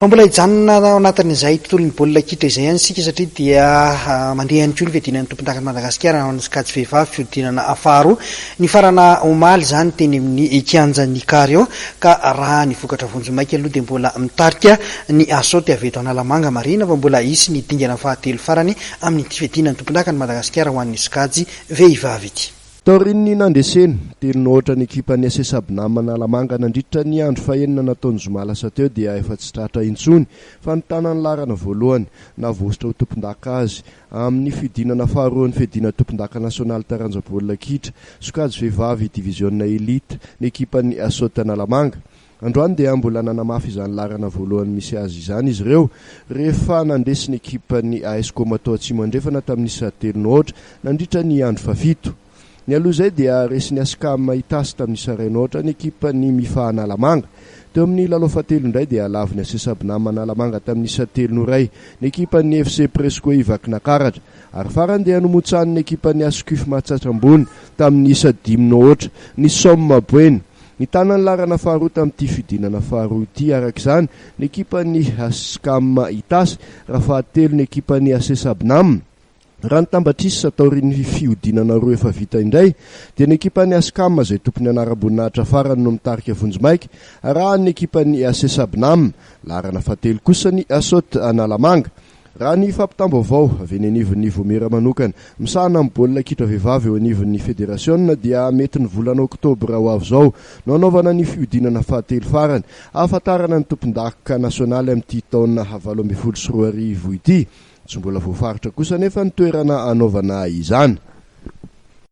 Mbola hijanona ao anatin'izay tontolon'ny baolina kitra izay ihany sika satria dia mandeha ihany koa ny fiadinan'ny tompondakan'i Madagasikara ho an'ny Skady vehivavy fiodinana faharoa ny farana omaly izany teny amin'ny kianjan'ny Kary ao ka raha ny vokatra vonjomaika aloha dia mbola mitarika ny asaoty avy eto Analamanga marina fa mbola hisy ny dingana fahatelo farany amin'ity fiadinan'ny tompondakan'i Madagasikara ho an'ny Skady vehivavy ity. Taorin'ny nandeseny telo ohatra ny ekipa ny SS Abinam Analamanga nandritra ny andro fahenina nataony zoma lasa teo dia efa tsy tratra intsony fa nitanany larana voalohany navositra ho tompondaka azy amin'ny fidinana faharoa ny fiadina tompondaka nasionaly taranja baolina kitra Skady vehivavy diviziona elite ny ekipa ny Asaoty Analamanga. Androany dia mbola nanamafy izany larana voalohany misy azy izany izy ireo rehefa nandesy ny ekipa ny AS Komato Atsimo andrefana tamin'ny isa telo nohatra nandritra ny andro fafito. Ny aloha izay dia resy ny Askam Itasy tamin'ny isa ray nohatra ny ekipa ny Mifa Analamanga. Teo amin'ny lalao fahatelo indray dia lavy ny SS Abinam Analamanga tamin'ny isa telo noray ny ekipa ny FC Presco Ivaky Nakaratra ary farany dia nomotsahany ny ekipa ny Askuf Mahatsatram-bony tamin'ny isa dimy nohatra ny Somme Boeny. Ny tanany larana faharoa tamin'ity fidinana faharoa ity arak'izany ny ekipa ny Askam Itasy raha fahatelo ny ekipa ny SS Abinam. Raha ny tambatrisa taorin'ny fiodinana roa efa vita indray dia ny ekipa ny Askam izay tompony anara-boninahitra farany no mitarika vonjomaika raha ny ekipa ny SS Abinam larana fahatelo kosa ny Asaoty Analamanga. Raha ny fampitam-baovao avy ny anivon'ny Vomera manokana misahana amin'ny baolina kitra vehivavy eo anivon'ny federasiona dia mety ny volana oktobra ho avy izao no anaovana ny fiodinana fahatelo farany ahafantarana ny tompondaka nasionaly amin'ity taona 2024 ity. Tsy mbola voafaritra kosa nefa ny toerana anaovana izany.